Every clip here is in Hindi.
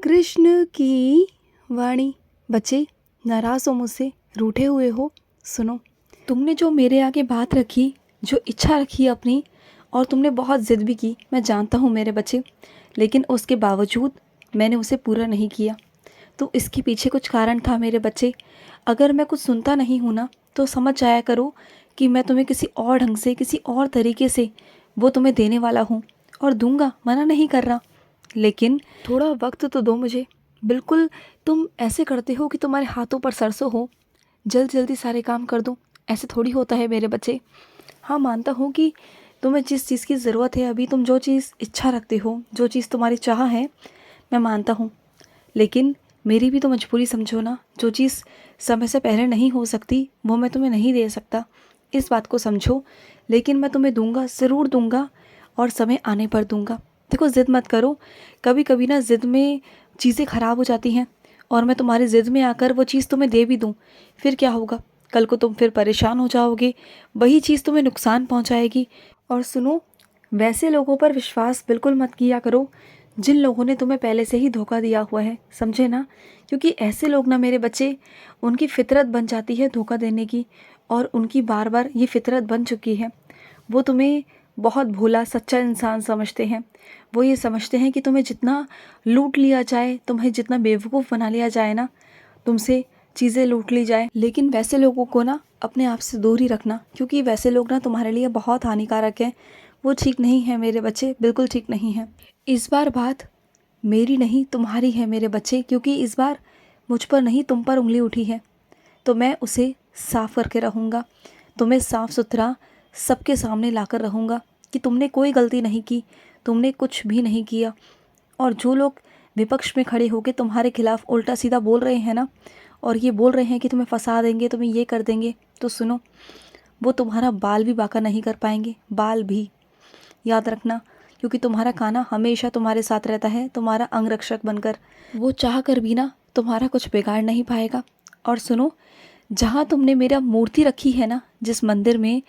कृष्ण की वाणी। बच्चे, नाराज़ हो मुझसे, रूठे हुए हो? सुनो, तुमने जो मेरे आगे बात रखी, जो इच्छा रखी अपनी, और तुमने बहुत ज़िद भी की, मैं जानता हूँ मेरे बच्चे, लेकिन उसके बावजूद मैंने उसे पूरा नहीं किया। तो इसके पीछे कुछ कारण था मेरे बच्चे। अगर मैं कुछ सुनता नहीं हूँ ना, तो समझ जाया करो कि मैं तुम्हें किसी और ढंग से, किसी और तरीके से वो तुम्हें देने वाला हूँ, और दूंगा, मना नहीं कर रहा, लेकिन थोड़ा वक्त तो दो मुझे। बिल्कुल तुम ऐसे करते हो कि तुम्हारे हाथों पर सरसों हो, जल्दी जल्दी सारे काम कर दो। ऐसे थोड़ी होता है मेरे बच्चे। हाँ, मानता हूँ कि तुम्हें जिस चीज़ की ज़रूरत है, अभी तुम जो चीज़ इच्छा रखते हो, जो चीज़ तुम्हारी चाह है, मैं मानता हूँ, लेकिन मेरी भी तो मजबूरी समझो ना। जो चीज़ समय से पहले नहीं हो सकती, वो मैं तुम्हें नहीं दे सकता, इस बात को समझो। लेकिन मैं तुम्हें दूंगा, ज़रूर दूंगा, और समय आने पर दूंगा। देखो, ज़िद मत करो। कभी कभी ना ज़िद में चीज़ें ख़राब हो जाती हैं, और मैं तुम्हारी ज़िद में आकर वो चीज़ तुम्हें दे भी दूँ, फिर क्या होगा? कल को तुम फिर परेशान हो जाओगे, वही चीज़ तुम्हें नुकसान पहुँचाएगी। और सुनो, वैसे लोगों पर विश्वास बिल्कुल मत किया करो जिन लोगों ने तुम्हें पहले से ही धोखा दिया हुआ है, समझे ना? क्योंकि ऐसे लोग ना मेरे बच्चे, उनकी फितरत बन जाती है धोखा देने की, और उनकी बार बार ये फितरत बन चुकी है। वो तुम्हें बहुत भोला सच्चा इंसान समझते हैं। वो ये समझते हैं कि तुम्हें जितना लूट लिया जाए, तुम्हें जितना बेवकूफ़ बना लिया जाए ना, तुमसे चीज़ें लूट ली जाए। लेकिन वैसे लोगों को ना अपने आप से दूर ही रखना, क्योंकि वैसे लोग ना तुम्हारे लिए बहुत हानिकारक हैं। वो ठीक नहीं है मेरे बच्चे, बिल्कुल ठीक नहीं है। इस बार बात मेरी नहीं, तुम्हारी है मेरे बच्चे, क्योंकि इस बार मुझ पर नहीं, तुम पर उंगली उठी है, तो मैं उसे साफ करके रहूँगा। तुम्हें साफ सुथरा सबके सामने लाकर रहूँगा कि तुमने कोई गलती नहीं की, तुमने कुछ भी नहीं किया। और जो लोग विपक्ष में खड़े होकर तुम्हारे खिलाफ उल्टा सीधा बोल रहे हैं ना, और ये बोल रहे हैं कि तुम्हें फंसा देंगे, तुम्हें ये कर देंगे, तो सुनो, वो तुम्हारा बाल भी बांका नहीं कर पाएंगे, बाल भी। याद रखना, क्योंकि तुम्हारा काना हमेशा तुम्हारे साथ रहता है, तुम्हारा अंगरक्षक बनकर। वो चाह कर भी ना तुम्हारा कुछ बिगाड़ नहीं पाएगा। और सुनो, जहाँ तुमने मेरा मूर्ति रखी है ना, जिस मंदिर में,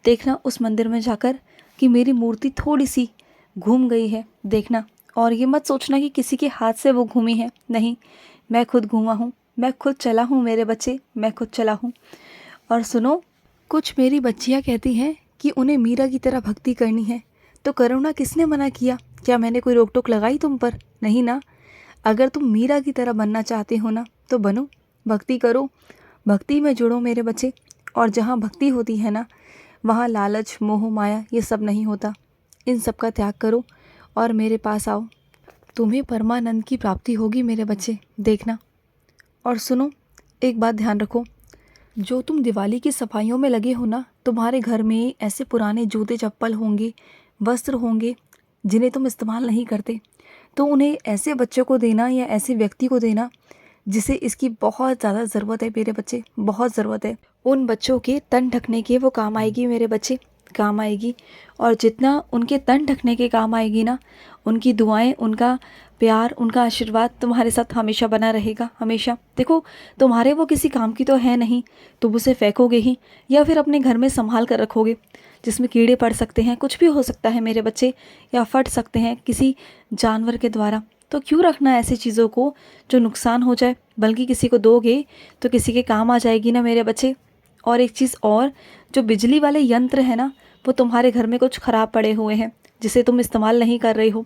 देखना उस मंदिर में जाकर कि मेरी मूर्ति थोड़ी सी घूम गई है, देखना। और ये मत सोचना कि किसी के हाथ से वो घूमी है, नहीं, मैं खुद घूमा हूँ, मैं खुद चला हूँ मेरे बच्चे, मैं खुद चला हूँ। और सुनो, कुछ मेरी बच्चियाँ कहती हैं कि उन्हें मीरा की तरह भक्ति करनी है, तो करो ना, किसने मना किया? क्या मैंने कोई रोक टोक लगाई तुम पर? नहीं ना। अगर तुम मीरा की तरह बनना चाहते हो ना, तो बनो, भक्ति करो, भक्ति में जुड़ो मेरे बच्चे। और जहाँ भक्ति होती है ना, वहाँ लालच, मोह, माया, ये सब नहीं होता। इन सब का त्याग करो और मेरे पास आओ, तुम्हें परमानंद की प्राप्ति होगी मेरे बच्चे, देखना। और सुनो, एक बात ध्यान रखो, जो तुम दिवाली की सफाइयों में लगे हो ना, तुम्हारे घर में ऐसे पुराने जूते चप्पल होंगे, वस्त्र होंगे, जिन्हें तुम इस्तेमाल नहीं करते, तो उन्हें ऐसे बच्चों को देना, या ऐसे व्यक्ति को देना जिसे इसकी बहुत ज़्यादा ज़रूरत है मेरे बच्चे, बहुत ज़रूरत है। उन बच्चों के तन ढकने के वो काम आएगी मेरे बच्चे, काम आएगी। और जितना उनके तन ढकने के काम आएगी ना, उनकी दुआएं, उनका प्यार, उनका आशीर्वाद तुम्हारे साथ हमेशा बना रहेगा, हमेशा। देखो, तुम्हारे वो किसी काम की तो है नहीं, तुम उसे फेंकोगे ही, या फिर अपने घर में संभाल कर रखोगे, जिसमें कीड़े पड़ सकते हैं, कुछ भी हो सकता है मेरे बच्चे, या फट सकते हैं किसी जानवर के द्वारा। तो क्यों रखना ऐसी चीज़ों को जो नुकसान हो जाए? बल्कि किसी को दोगे तो किसी के काम आ जाएगी ना मेरे बच्चे। और एक चीज़ और, जो बिजली वाले यंत्र है ना, वो तुम्हारे घर में कुछ ख़राब पड़े हुए हैं, जिसे तुम इस्तेमाल नहीं कर रही हो,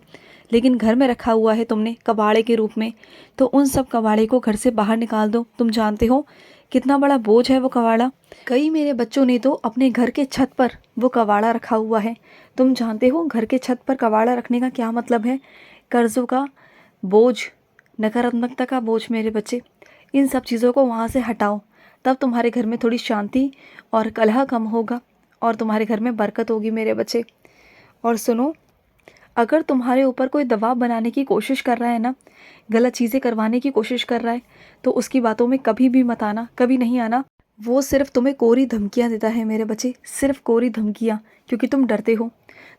लेकिन घर में रखा हुआ है तुमने कबाड़े के रूप में, तो उन सब कबाड़े को घर से बाहर निकाल दो। तुम जानते हो कितना बड़ा बोझ है वो कबाड़ा। कई मेरे बच्चों ने तो अपने घर के छत पर वो कबाड़ा रखा हुआ है। तुम जानते हो घर के छत पर कबाड़ा रखने का क्या मतलब है? कर्ज़ों का बोझ, नकारात्मकता का बोझ मेरे बच्चे। इन सब चीज़ों को वहाँ से हटाओ, तब तुम्हारे घर में थोड़ी शांति और कलह कम होगा, और तुम्हारे घर में बरकत होगी मेरे बच्चे। और सुनो, अगर तुम्हारे ऊपर कोई दबाव बनाने की कोशिश कर रहा है ना, गलत चीज़ें करवाने की कोशिश कर रहा है, तो उसकी बातों में कभी भी मत आना, कभी नहीं आना। वो सिर्फ तुम्हें कोरी धमकियाँ देता है मेरे बच्चे, सिर्फ कोरी धमकियाँ, क्योंकि तुम डरते हो।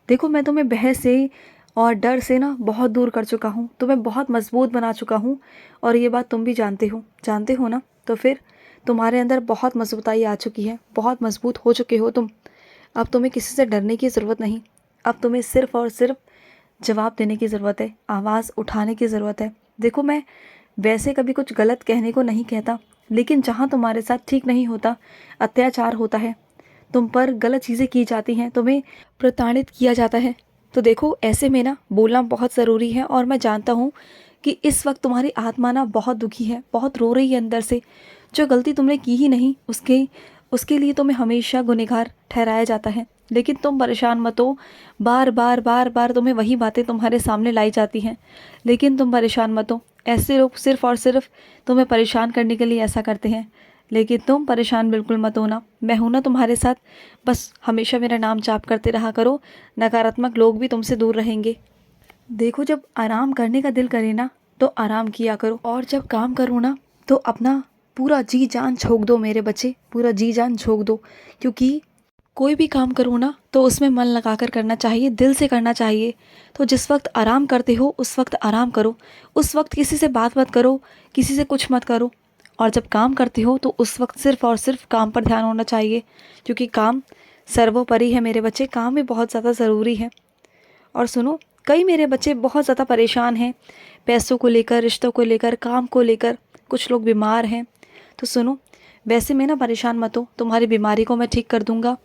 देखो, मैं तुम्हें बहस से और डर से ना बहुत दूर कर चुका हूँ, तुम्हें बहुत मजबूत बना चुका हूँ, और ये बात तुम भी जानते हो ना। तो फिर तुम्हारे अंदर बहुत मजबूताई आ चुकी है, बहुत मजबूत हो चुके हो तुम। अब तुम्हें किसी से डरने की ज़रूरत नहीं, अब तुम्हें सिर्फ़ और सिर्फ जवाब देने की ज़रूरत है, आवाज़ उठाने की ज़रूरत है। देखो, मैं वैसे कभी कुछ गलत कहने को नहीं कहता, लेकिन जहाँ तुम्हारे साथ ठीक नहीं होता, अत्याचार होता है, तुम पर गलत चीज़ें की जाती हैं, तुम्हें प्रताड़ित किया जाता है, तो देखो ऐसे में ना बोलना बहुत ज़रूरी है। और मैं जानता हूँ कि इस वक्त तुम्हारी आत्मा ना बहुत दुखी है, बहुत रो रही है अंदर से। जो गलती तुमने की ही नहीं, उसके उसके लिए तुम्हें हमेशा गुनहगार ठहराया जाता है। लेकिन तुम परेशान मत हो, बार बार बार बार तुम्हें वही बातें तुम्हारे सामने लाई जाती हैं, लेकिन तुम परेशान मत हो। ऐसे लोग सिर्फ़ और सिर्फ तुम्हें परेशान करने के लिए ऐसा करते हैं, लेकिन तुम परेशान बिल्कुल मत होना। मैं हूं ना तुम्हारे साथ, बस हमेशा मेरा नाम जाप करते रहा करो, नकारात्मक लोग भी तुमसे दूर रहेंगे। देखो, जब आराम करने का दिल करे ना तो आराम किया करो, और जब काम करो ना तो अपना पूरा जी जान झोंक दो मेरे बच्चे, पूरा जी जान झोंक दो। क्योंकि कोई भी काम करो ना तो उसमें मन लगाकर करना चाहिए, दिल से करना चाहिए। तो जिस वक्त आराम करते हो उस वक्त आराम करो, उस वक्त किसी से बात मत करो, किसी से कुछ मत करो। और जब काम करते हो तो उस वक्त सिर्फ़ और सिर्फ काम पर ध्यान होना चाहिए, क्योंकि काम सर्वोपरि है मेरे बच्चे, काम भी बहुत ज़्यादा ज़रूरी है। और सुनो, कई मेरे बच्चे बहुत ज़्यादा परेशान हैं, पैसों को लेकर, रिश्तों को लेकर, काम को लेकर, कुछ लोग बीमार हैं। तो सुनो, वैसे में ना परेशान मत हो, तुम्हारी बीमारी को मैं ठीक कर दूंगा।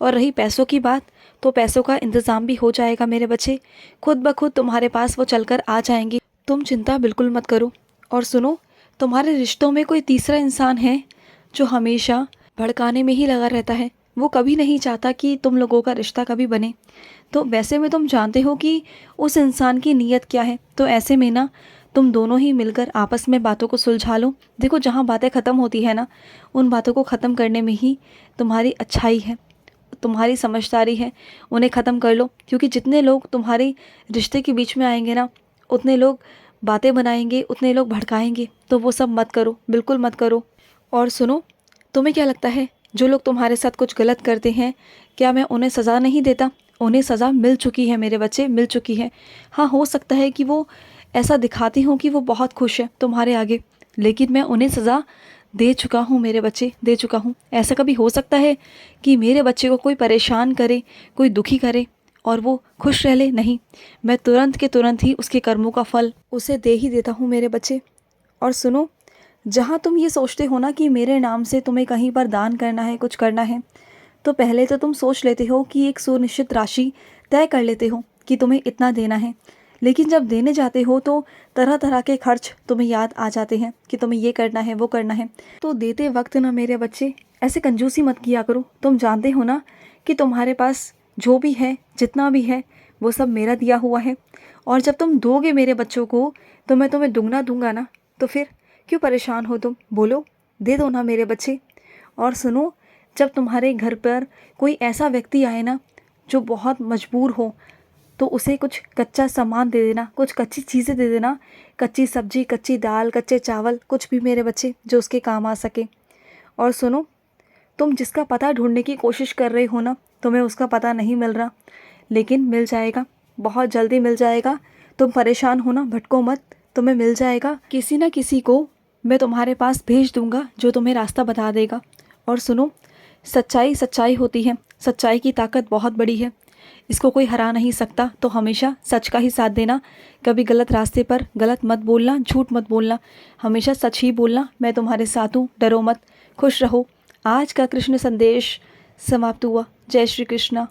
और रही पैसों की बात, तो पैसों का इंतज़ाम भी हो जाएगा मेरे बच्चे, खुद ब खुद तुम्हारे पास वो चलकर आ जाएंगी, तुम चिंता बिल्कुल मत करो। और सुनो, तुम्हारे रिश्तों में कोई तीसरा इंसान है जो हमेशा भड़काने में ही लगा रहता है, वो कभी नहीं चाहता कि तुम लोगों का रिश्ता कभी बने। तो वैसे में तुम जानते हो कि उस इंसान की नीयत क्या है, तो ऐसे में ना तुम दोनों ही मिलकर आपस में बातों को सुलझा लो। देखो, जहाँ बातें ख़त्म होती है ना, उन बातों को ख़त्म करने में ही तुम्हारी अच्छाई है, तुम्हारी समझदारी है, उन्हें ख़त्म कर लो। क्योंकि जितने लोग तुम्हारे रिश्ते के बीच में आएंगे ना, उतने लोग बातें बनाएंगे, उतने लोग भड़काएंगे, तो वो सब मत करो, बिल्कुल मत करो। और सुनो, तुम्हें क्या लगता है जो लोग तुम्हारे साथ कुछ गलत करते हैं, क्या मैं उन्हें सज़ा नहीं देता? उन्हें सज़ा मिल चुकी है मेरे बच्चे, मिल चुकी है। हाँ, हो सकता है कि वो ऐसा दिखाती हूँ कि वो बहुत खुश है तुम्हारे आगे, लेकिन मैं उन्हें सज़ा दे चुका हूँ मेरे बच्चे, दे चुका हूँ। ऐसा कभी हो सकता है कि मेरे बच्चे को कोई परेशान करे, कोई दुखी करे और वो खुश रह ले? नहीं, मैं तुरंत के तुरंत ही उसके कर्मों का फल उसे दे ही देता हूँ मेरे बच्चे। और सुनो, जहाँ तुम ये सोचते हो ना कि मेरे नाम से तुम्हें कहीं पर दान करना है, कुछ करना है, तो पहले तो तुम सोच लेते हो कि एक सुनिश्चित राशि तय कर लेते हो कि तुम्हें इतना देना है। लेकिन जब देने जाते हो तो तरह तरह के खर्च तुम्हें याद आ जाते हैं कि तुम्हें ये करना है, वो करना है। तो देते वक्त ना मेरे बच्चे ऐसे कंजूसी मत किया करो। तुम जानते हो ना कि तुम्हारे पास जो भी है, जितना भी है, वो सब मेरा दिया हुआ है। और जब तुम दोगे मेरे बच्चों को तो मैं तुम्हें दुगना दूंगा ना, तो फिर क्यों परेशान हो तुम? बोलो, दे दो ना मेरे बच्चे। और सुनो, जब तुम्हारे घर पर कोई ऐसा व्यक्ति आए ना जो बहुत मजबूर हो, तो उसे कुछ कच्चा सामान दे देना, कुछ कच्ची चीज़ें दे देना, कच्ची सब्जी, कच्ची दाल, कच्चे चावल, कुछ भी मेरे बच्चे जो उसके काम आ सके। और सुनो, तुम जिसका पता ढूंढने की कोशिश कर रहे हो ना, तुम्हें उसका पता नहीं मिल रहा, लेकिन मिल जाएगा, बहुत जल्दी मिल जाएगा। तुम परेशान हो ना, भटको मत, तुम्हें मिल जाएगा। किसी न किसी को मैं तुम्हारे पास भेज दूंगा जो तुम्हें रास्ता बता देगा। और सुनो, सच्चाई सच्चाई होती है, सच्चाई की ताकत बहुत बड़ी है, इसको कोई हरा नहीं सकता। तो हमेशा सच का ही साथ देना, कभी गलत रास्ते पर गलत मत बोलना, झूठ मत बोलना, हमेशा सच ही बोलना। मैं तुम्हारे साथ हूँ, डरो मत, खुश रहो। आज का कृष्ण संदेश समाप्त हुआ। जय श्री कृष्णा।